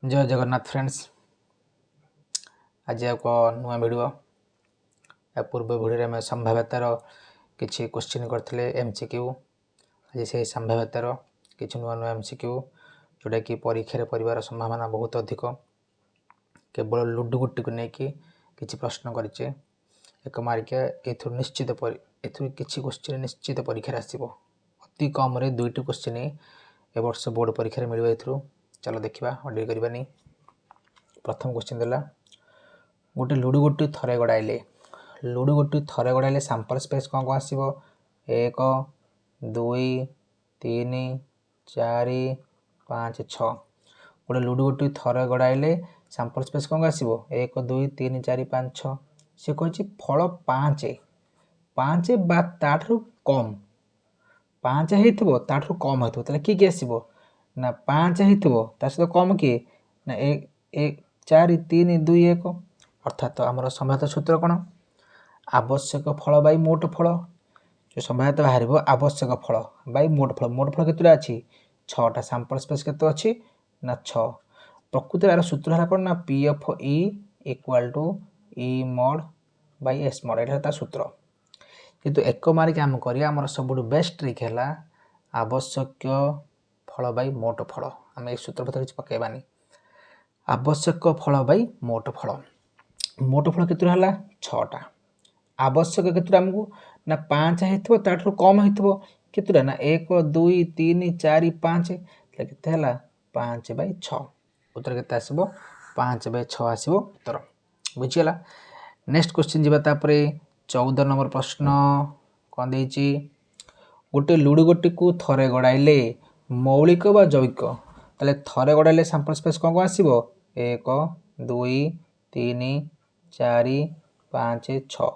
जय जगन्नाथ फ्रेंड्स। आज एक नुआ वीडियो या पूर्व वीडियो में संभाव्यतार किसी क्वेश्चन करते एमसीक्यू। आज से संभाव्यतार किसी नुआ नुआ एमसीक्यू जोटा कि परीक्षा परिवार संभावना बहुत अधिक। केवल लुडु गुटी को लेकिन किसी प्रश्न करे एक मार्किया निश्चित किसी क्वेश्चन निश्चित परीक्षा आसो अति कम दुईटी क्वेश्चन ए वर्ष बोर्ड परीक्षा मिल। चलो देखा अडियो करवानी। प्रथम क्वेश्चन देला गोटे लुडु गोटी थरे गड़ाइले लुडु गोटी थरे गड़ाइले सैंपल स्पेस कौन कौन आसो 1 2 3 4 5 6। गोटे लुडु गोटी थरे गड़ाइले सैंपल स्पेस कौन आसो 1 2 3 4 5 6। सी कही फल 5 5 बा ताठू कम 5 होता कम होता किए आसो ना 5 होता सहित कम किए ना 1 4 3 2 1। अर्थात आमर संभाव्यता सूत्र कौन आवश्यक फल बै मोट फल जो संभाव्यता बाहर आवश्यक फल बै मोट फल केतटा अच्छी 6टा सैंपल स्पेस केते अच्छी ना 6। प्रकृति यार सूत्र है कौन ना P F E equal to E mod by S mod यहाँ सूत्र। किंतु एक मार्क आम कर सब बेस्ट ट्रिक है आवश्यक फल बै मोट फल। आम ये सूत्र पत्र किसी पकेबानी आवश्यक फल बै मोट फल केतटा है 6टा आवश्यक केतटा आमको ना 5 होता कम हो केतटा ना 1 2 3 4 5 केते 5/6 उत्तर केते आसबो 5/6 आसबो उत्तर बुझीगला। नेक्स्ट क्वेश्चन जीवा 14 नंबर प्रश्न कौन देछि गोटे लुडु गोटी को थरे गड़ाइले मौलिक बा जैविक ताले थरे गड़ाइले सैंपल स्पेस कौन कौन आसबो 1 2 3 4 5 6।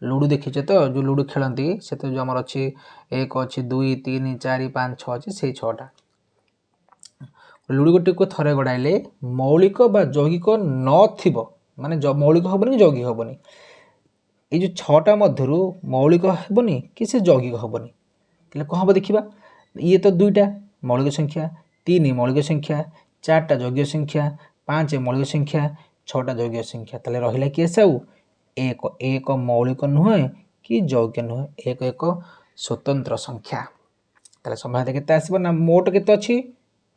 लुडु देखीचे तो जो लुडु खेलती से तो जो आमर अच्छी 1 अच्छी 2 3 4 5 6 अच्छी से 6टा लुडु गोटी को थरे गड़ाइले मौलिक बा यौगिक न माने मौलिक हेनी कि यौगिक हेनी ये जो 6टा मध्य मौलिक हेनी कि से यौगिक हेनी कि कौन हम देखा ये तो 2टा मौलिक संख्या 3 मौलिक संख्या 4टा यौगिक संख्या 5 मौलिक संख्या 6टा यौगिक संख्या ताले रहिला कि सब एक मौलिक नुहे कि यौगिक नुहे एक स्वतंत्र संख्या ताले संभाव्यता केते आसीबो ना मोट केते अछि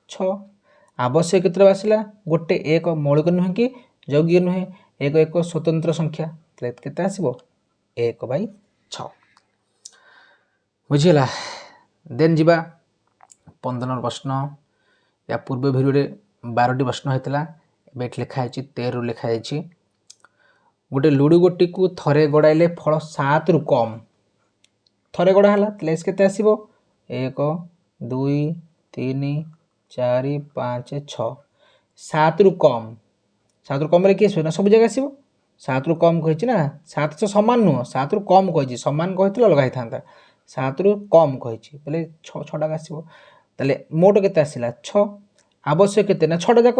6 आवश्यक केते आसिला गोटे एक मौलिक नुहे कि यौगिक नुहे एक स्वतंत्र संख्या ताले केते आसीबो 1/6 बुझीला। देन जीवा 15 नंबर प्रश्न या पूर्व वीडियो 12टी प्रश्न होता है लिखाई 13 लिखाई गोटे लुडु गोटी को थरे गड़ाइले फल 7 रु कम थरे गड़ा है केते आसीबो 1 2 3 4 5 6 7 रु कम 7 रु कम किए ना सब जगह आसो 7 रु कम कही ना 7 तो सामान नुह 7 रु कम कही सामान कही अलग होता था 7 रु कम कही बोले 6टा आसो ताले मोट केते आसिला 6 आवश्यक केते ना 6टा जाक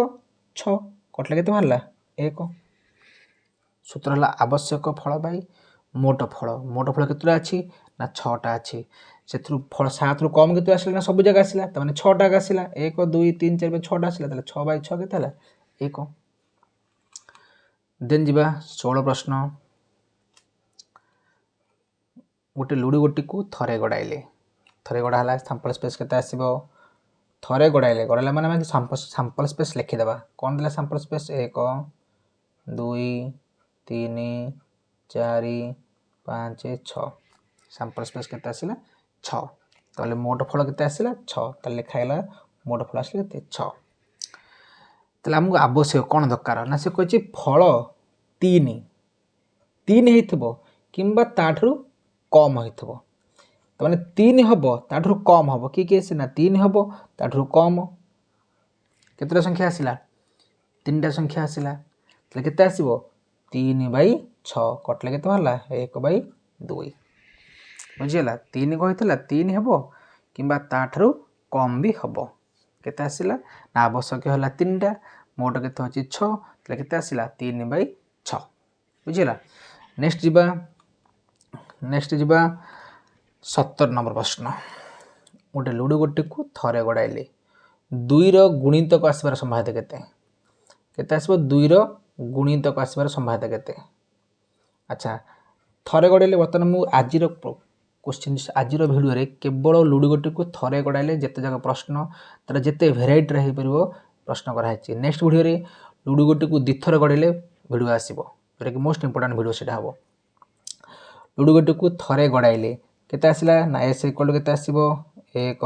6 कटला केते बाहरला 1 सूत्र है आवश्यक फल बै मोट फल केतटा अच्छी ना 6टा अच्छी से फल 7 रु कम केते आसिला ना सब जगह आसिला तो माने 6टा आसिला 1 2 3 4 6टा आसिला ताले 6/6 केते हला 1। देन जीवा 16 प्रश्न गोटे लुडु गोटी को थरे गड़ाइले है सैंपल स्पेस केते आसीबो थरे गड़ाइले माने सैंपल स्पेस लिखिदेबा कौन देला सैंपल स्पेस 1 2 3 4 5 6 सैंपल स्पेस केते आसिला 6 ताले मोट फल केते आसिला 6 ताले लिखाइला मोट फल आसिला केते 6 ताले हमको आवश्यक कौन दरकार ना से कहि फल 3 हेइथबो किंबा ताठरू कम होइथबो तो माने 3 हबो ताठरू कम हबो कि से ना 3 हबो ताठरू कम केतटा संख्या आसिला 3टा संख्या आसिला ताले केते आसीबो 3/6 कटले केते बाहरला 1/2 बुझीगला 3 कही 3 हेबो किंबा ताठरू कम भी हेबो केते आसिला ना आवश्यक होला 3टा मोट केते अछि 6 ताले केते आसिला 3/6 बुझीगला। नेक्स्ट जीवा 17 नंबर प्रश्न गोटे लुडु गोटी को थरे गड़ाइले 2 रो गुणितक आसबार संभाव्यता केते केते आसबो 2 रो गुणितक आसबार संभाव्यता केते अच्छा थरे गड़ाइले बर्तमान मु आजिर क्वेश्चन आजिर भिडियो रे केवल लूडो गोटी को थरे गड़ाइले जेते जगह प्रश्न तार जेते भेराइटी रे परिबो प्रश्न करा है नेक्स्ट वीडियो रे लूडो गोटी को दिथर गड़ाइले वीडियो आसीबो जोटा कि मोस्ट इंपोर्टेंट वीडियो सेटा हबो लूडो गोटी को थरे गड़ाइले केते आसिला ना एस इक्वल केते आसीबो 1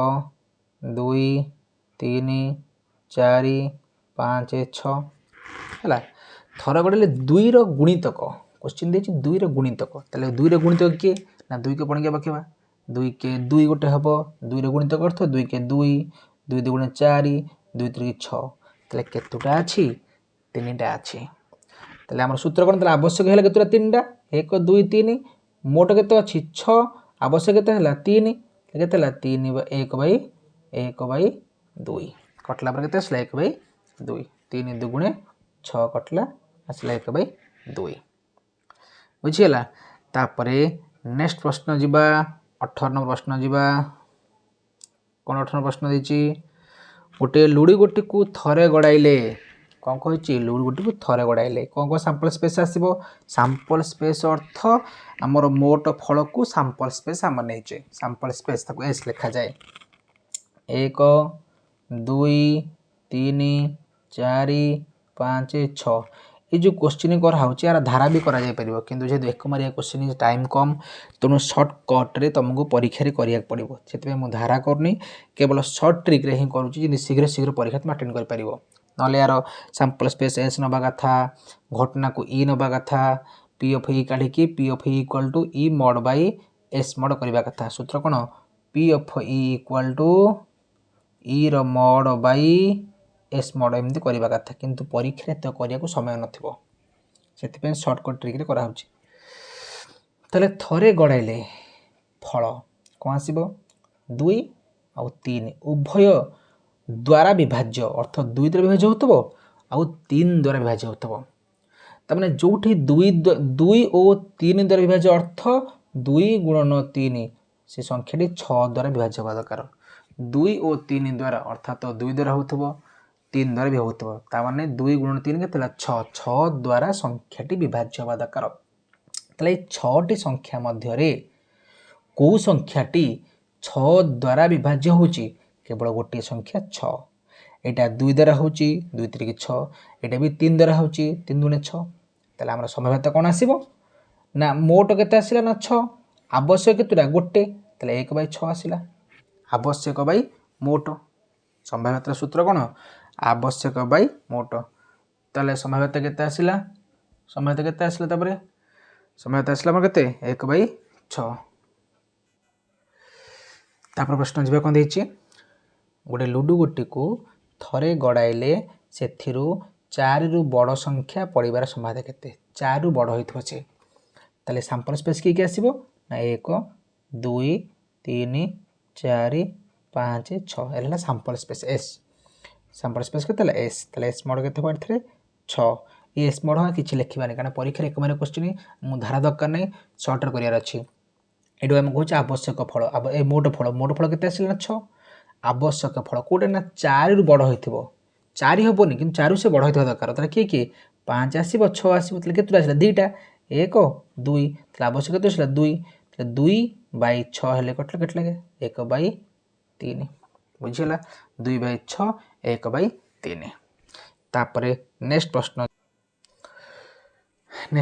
2 3 4 5 6 हला थर गड़ाइले 2 रो गुणितक क्वेश्चन देछि 2 रो गुणितक तले 2 रो गुणितक के ना 2 के पणके बकेबा 2 के 2 गोटे हबो 2 रो गुणितक अर्थ 2 के 2 2 2 4 2 3 6 तले केतुटा अछि तीनटा अछि तले हमर सूत्र कोन तले आवश्यक हेला केतुटा तीनटा 1 2 3 मोट केते अछि 6 आवश्यक केते हला 3 केते हला 3 1 बाई 2 कटला पर केते असला 1 बाई 2 3 दुगुणे 6 कटला असला 1 बाई 2 बुझियला तापरे नेक्स्ट प्रश्न जिबा 18 नंबर प्रश्न जिबा कोन 18 प्रश्न देछि गोटे लूडी गोटी को थरे गड़ाइले कौन कहि लूडी गोटी को थरे गड़ाइले कौन सैंपल स्पेस आसीबो सैंपल स्पेस अर्थ हमर मोट फल को सैंपल स्पेस हम नैचे सैंपल स्पेस ताको एस लिखा जाए 1 2 3 4 5 6 ये जो क्वेश्चन कर हाउची यार धारा भी करा जाय परिबो किंतु जे एक मारिया क्वेश्चन टाइम कम तनु शॉर्ट कट रे तुमको परीक्षा रे करिया पड़िबो सेतबे मु धारा करनी केवल शॉर्ट ट्रिक रे ही करूची जे शीघ्र शीघ्र परीक्षा में अटेंड कर परिबो नले यार सैंपल स्पेस एस नबा कथा घटना को ई नबा कथा पी ऑफ ई काढी की P of E equal to E mod by S mod करबा कथा सूत्र कोन P of E equal to E रो mod बाय एस mod एमती करबा कथा किंतु परीक्षा रे तो करिया को समय नथिबो सेति पे शॉर्टकट ट्रिक रे करा होची तले थरे गड़ाइले फल कोन आसीबो 2 आ 3 उभय द्वारा विभाज्य अर्थ 2 द्वारा विभाज्य होतबो आ 3 द्वारा विभाज्य होतबो त माने जोठी 2 और 3 द्वारा विभाज्य अर्थ 2 गुणन 3 से संख्याटी 6 द्वारा विभाज्य होबा दरकार 2 और 3 द्वारा अर्थात 2 द्वारा होतबो 3 द्वारा भी होतबो ता माने 2 गुणन 3 केतला 6 6 द्वारा संख्याटी विभाज्य होबा दरकार तले 6 टी संख्या मध्य रे को संख्याटी 6 द्वारा विभाज्य होची केवल गोटे संख्या 6 एटा 2 द्वारा होची 2 3 6 एटा भी 3 द्वारा होची 3 गुणे 6 तले हमर संभाव्यता कोन आसीबो ना मोट केते आसिला ना 6 आवश्यक केतुरा गोटे तले 1 बाय 6 आसिला आवश्यक बाय मोट संभाव्यता सूत्र कोन आवश्यक बाय मोट तले संभाव्यता केते आसिला संभाव्यता केते आसिला तबरे संभाव्यता आसिला हमर केते 1 बाय 6 तापर प्रश्न जिबा कोन देछि गोटे लूडो गोटी को थरे गड़ाइले सेथिरु 4 रु बड़ संख्या पड़िबार संभावना केते 4 रु बड़ होइथबो से तले सैंपल स्पेस की आसीबो ना 1 2 3 4 5 6 एला sample space S sample space केते एस तले एस मोड केते पड़थरे 6 ये एस मोड किछि लिखिबानी कारण परीक्षा एक माने क्वेश्चन मु धारा दरकार नै शॉर्टर करियार अछि एडो हम कहूछ आवश्यक फल अब ए मोट फल केते आसिला 6 आवश्यक फल कोटे ना 4 रु बड़ होइथबो 4 हबोनी कि 4 से बड़ होइथबा दरकार तले की 5 आसीबो 6 आसीबो तले केतुरा आसिला दुईटा 1 2 तले आवश्यक केते आसिला 2 तले 2 बाय 6 हेले कटले केटले 1 बाय 3 बुझिला 2 बाय 6 1 बाय 3 तापरे नेक्स्ट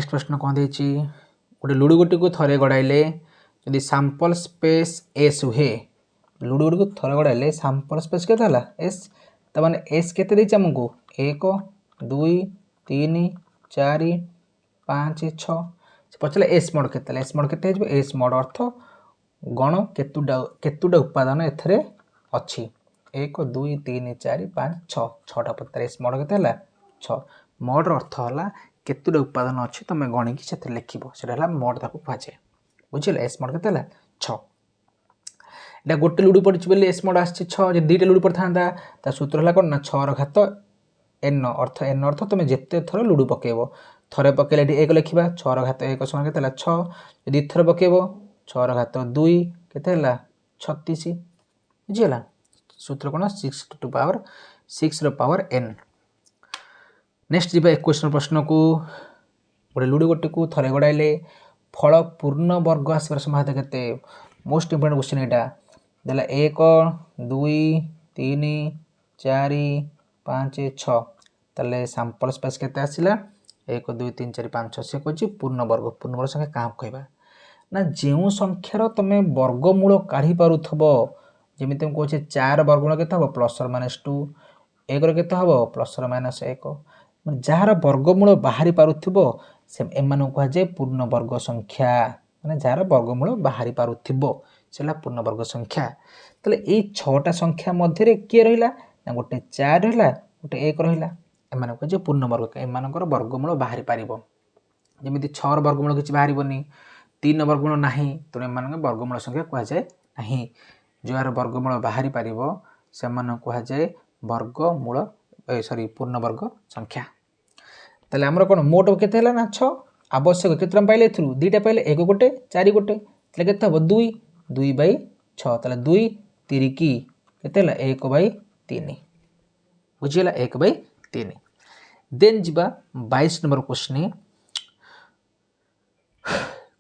प्रश्न कोन देछि गोटे लूडो गोटी को थरे गड़ाइले यदि सैंपल स्पेस एस हुए लूडो गोटी को थरे गड़ाइले सैंपल स्पेस केते हला एस त माने एस केते देछि हमको 1 2 3 4 5 6 से पछले एस मोड केते हेजबो एस मोड अर्थ गण केतुडा उपादान एथरे अछि 1 2 3 4 5 6 6टा पत्तर एस मोड केते हला 6 मोड अर्थ हला केतुडा उपादान अछि तमे गणी कि सेते लिखिबो सेटा हला मोड ताको पाछे बुझिले एस मोड केते हला 6 एटा गोटे लूडो पड़छि बेले एस मोड आछि 6 जे दुईटा लूडो पड़थांदा ता सूत्र हला कोन ना 6 र घात n अर्थ तमे जेते थरो लूडो पकेबो थरे पकेले एटी 1 लिखिबा 6 र घात 1 समान केते हला 6 यदि थरे पकेबो 6 र घात 2 केते हला 36 बुझिला सूत्र कोन 6 टू पावर 6 रो पावर n नेक्स्ट जी 21 प्रश्न को गोटे लुडो गोटे को थरे गड़ाइले फल पूर्ण वर्ग आसबार संभावना केते मोस्ट इंपोर्टेंट क्वेश्चन एटा देला 1 2 3 4 5 6 ताले सैंपल स्पेस केते आसिला 1 2 3 4 5 6 से कहछि पूर्ण वर्ग संख्या का कहबा ना जेउ संख्यार तमे वर्गमूल काढी पारुथबो जेमि तुम कहछि 4 वर्गमूल केते हबो प्लस और माइनस 2 1 रो केते हबो प्लस और माइनस 1 जार वर्गमूल बाहरी पारुथिबो से एमानु कह जाय पूर्ण वर्ग संख्या माने जार वर्गमूल बाहरी पारुथिबो सेला पूर्ण वर्ग संख्या तले ए 6टा संख्या मध्य रे के रहिला ना गोटे 4 रहिला गोटे 1 रहिला एमानु कह जाय पूर्ण वर्ग एमानकर वर्गमूल बाहरी पारिबो जेमिति 6 र वर्गमूल किछि बाहरिबोनी 3 वर्गमूल नाही तो एमानकर वर्गमूल संख्या कह जाय नाही जोर वर्गमूल बाहरी पारिबो सेमानु कह जाय वर्गमूल सॉरी पूर्ण वर्ग संख्या ताले हमर कोन मोट केते हला ना 6 आवश्यक केतरम पाइले थ्रु दुईटा पाइले 1 गोटे 4 गोटे ताले केते हबो 2 2/6 ताले 2 3 की केते हला 1/3 बुझिला 1/3 देन जिबा 22 नंबर क्वेश्चन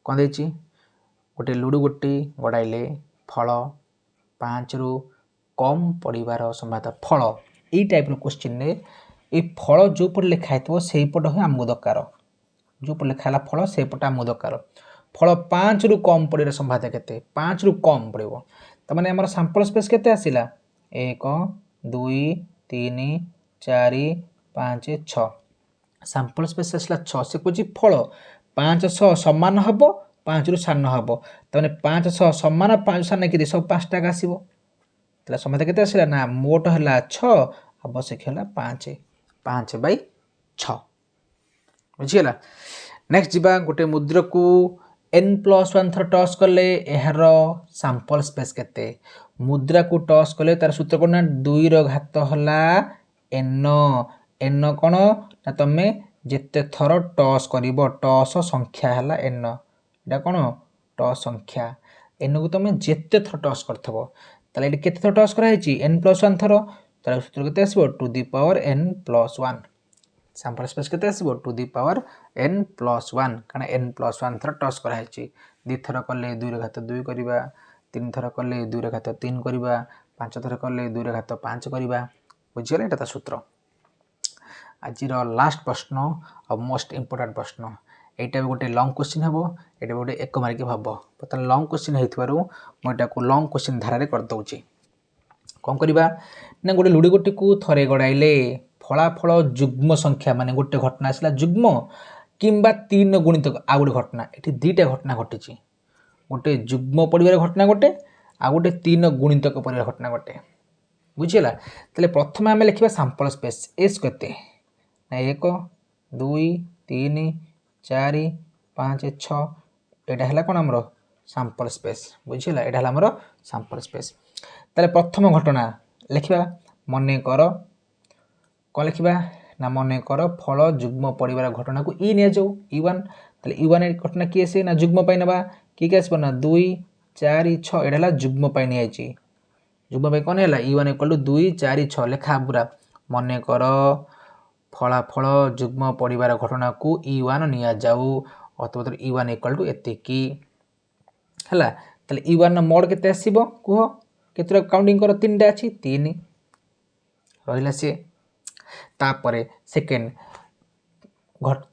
कोन देछि गोटे लुडो गोटे गडाइले फल 5 रु कम पड़िबार संभावना फल ए टाइप रो क्वेश्चन ने ए फल जो पर लिखा है से पट ही आमको दरकार जो पर लिखा फल से पट आमको दरकार फल 5 रु कम पड़े संभावना केते 5 रु कम पड़ो तो माने हमर सैंपल स्पेस केते आसिला 1 2 3 4 5 6 सैंपल स्पेस आसिला 6 से कुछ फल 5 6 समान हबो 5 रु सान हबो तो माने 5 6 समान 5 सान कि सब 5 टा आसीबो तला संभावना केते आसिला ना मोट हला 6 आवश्यक हला 5/6 बुझिला नेक्स्ट जीवा गोटे मुद्रा को n+1 थर टॉस करले एहर सैंपल स्पेस केते मुद्रा को टॉस करले तार सूत्र कोन 2 रो घात हला n कोन ना तमे जेते थर टॉस करिवो टॉस संख्या हला n एटा कोन टॉस संख्या n को तमे जेते थर टॉस करथबो ताले एटा केते थर टॉस करा हेची n+1 थर तार सूत्र केते आसीबो to the power n+1 sample space केते आसीबो टू द पावर n+1 कारण n+1 थर टॉस करा हेची दि थर करले 2 रे घात 2 करिबा 3 थर करले 2 रे घात 3 करिबा 5 थर करले 2 रे घात 5 करिबा बुझिले एटा सूत्र आज रो लास्ट प्रश्न और मोस्ट इंपोर्टेंट प्रश्न एटा गोटे लॉन्ग क्वेश्चन हबो एटा गोटे एक मार्क हबो पता लॉन्ग क्वेश्चन हेतबारु म एटा को लॉन्ग क्वेश्चन धारा रे कर दउची कौन करवा ना गोटे लुडो गोटे को थरे गड़ाइले फलाफल जुग्म संख्या माने गोटे घटना आसला जुग्म किंबा 3 गुणित आ गोटे घटना एठी दुईटा घटना घटिची गोटे जुग्म पड़िबार घटना गोटे आ गोटे 3 गुणितक पड़िबार घटना गोटे बुझिला तले प्रथम आमे लिखिबा सैंपल स्पेस एस केते ना 1 2 3 4 5 6 एटा हला कोन हमरो सैंपल स्पेस बुझिला एटा हला हमरो सैंपल स्पेस ताले प्रथम घटना लिखिबा मने कर कोन लिखिबा ना मने कर फल जुग्म पड़िबार घटना को ई ने जाऊ e1 ताले e1 घटना की आसे ना जुग्म पाइ नबा की आसबो ना 2 4 6 एडा जुग्म पाइ नि आइची जुग्म पाइ कोन हैला e1 = 2 4 6 लेखा पूरा मने कर फलाफल जुग्म पड़िबार घटना को e1 निया जाऊ अथवा e1 = एते की हला ताले e1 मोड केते आसीबो कुहो केतरा काउंटिंग कर 3टा अछि 3 रहिला से तापरे सेकेंड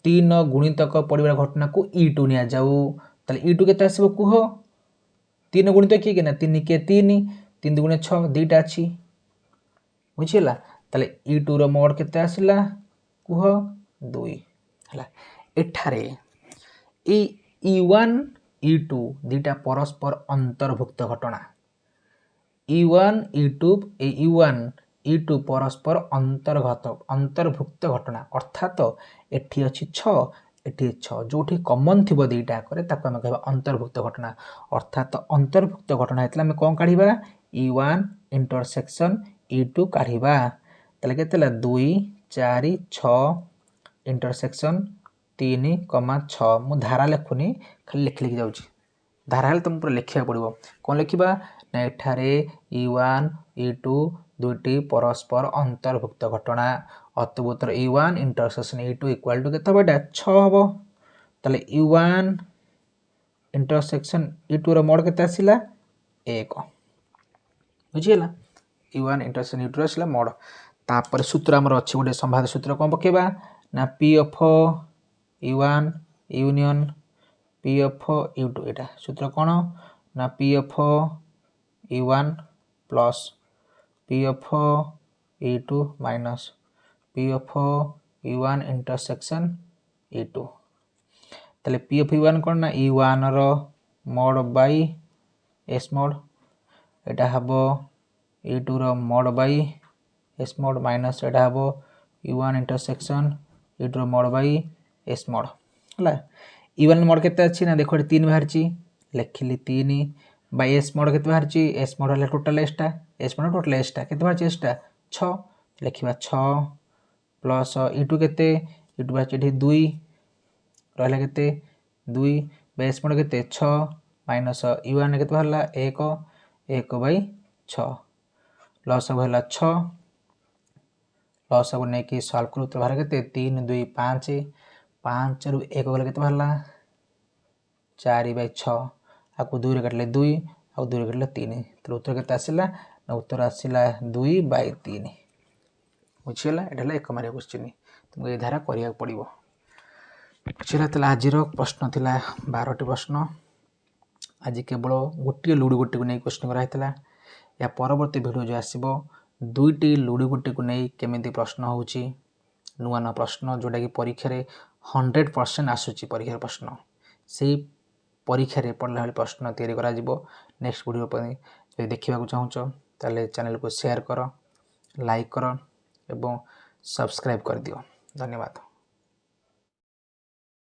3 गुणितक पड़िबार घटना को e2 निया जाऊ ताले e2 केते आसीबो कुहो 3 गुणित की केना 3 के 3 3 2 6 दुईटा अछि बुझिला ताले e2 रो मोड केते आसिला कुहो 2 हला एठारे ए e1 e2 दुईटा परस्पर अंतर्भुक्त घटना e1 e2 e1 e2 परस्पर अंतर्भुक्त घटना अर्थात एठी अछि 6 एठी 6 जोठी कॉमन थिबो दुईटा करे ताको हम कहबा अंतर्भुक्त घटना अर्थात अंतर्भुक्त घटना हेतला हम कोन काढिबा e1 इंटरसेक्शन e2 काढिबा तले केतला 2 4 6 इंटरसेक्शन 3, 6 मु धारा लेखुनी खाली लिख जाउची धारा तुम पूरा लिखिया पड़ो कौन लिखा ना एठारे e1 e2 दुईटी परस्पर अंतर्भुक्त घटना अतुबुतर U1 intersection U2 equal to केते बेटा 6 हबो ताले U1 इंटरसेक्शन U2 रो मोड केते आसिला 1 बुझिला U1 इंटरसेक्शन U2 आसिला मोड तापर सूत्र हमर अछि गोटे संभाव्य सूत्र कोन पकेबा ना P of U1 union P of U2 एटा सूत्र कोन ना P of U1 plus P of U2 minus P of U1 intersection U2 ताले P ऑफ U1 कोन ना U1 रो मोड बाय S मोड एटा हबो U2 रो mod by S mod minus एटा हबो U1 इंटरसेक्शन U2 रो मोड बाय S मोड हला U1 मोड केते अछि ना देखो 3 बाहरची लेखिली 3 बाय S मोड केते बाहरची S मोड हला टोटल S टा S मोड टोटल S टा केते बाहरची S टा 6 लेखिबा 6 प्लस U2 केते U2 बाहरची 2 रहला केते 2 बाय S मोड केते 6 माइनस U1 केते बाहरला 1 बाय 6 लॉस अब हला 6 लॉस अब नै कि सॉल्व करू तो बाहर केते 3 2 5 5 रु 1 गले केते बाहरला 4 बाय 6 आकु 2 रे काटले 2 आ 2 रे काटले 3 तो उत्तर केते आसिला ना उत्तर आसिला 2 बाय 3 बुझिला एडला एक मारे क्वेश्चन तुमको ए धारा करिया पड़िबो बुझिला तला आज रो प्रश्न थिला 12 टी प्रश्न आज केवल गोटे लूडो गोटे को नै क्वेश्चन करा हितला या परवर्ती वीडियो जो आसीबो दुईटी लूडो गोटे को नै केमिति प्रश्न होउची नुवा ना प्रश्न जोटा कि परीक्षा रे 100% आसुची परीक्षा प्रश्न से परीक्षा रे पढ़ला वाली प्रश्न तैयारी करा जिवो नेक्स्ट वीडियो पर जे देखिबा को चाहूचो ताले चैनल को शेयर करो लाइक करो एवं सब्सक्राइब कर दियो धन्यवाद।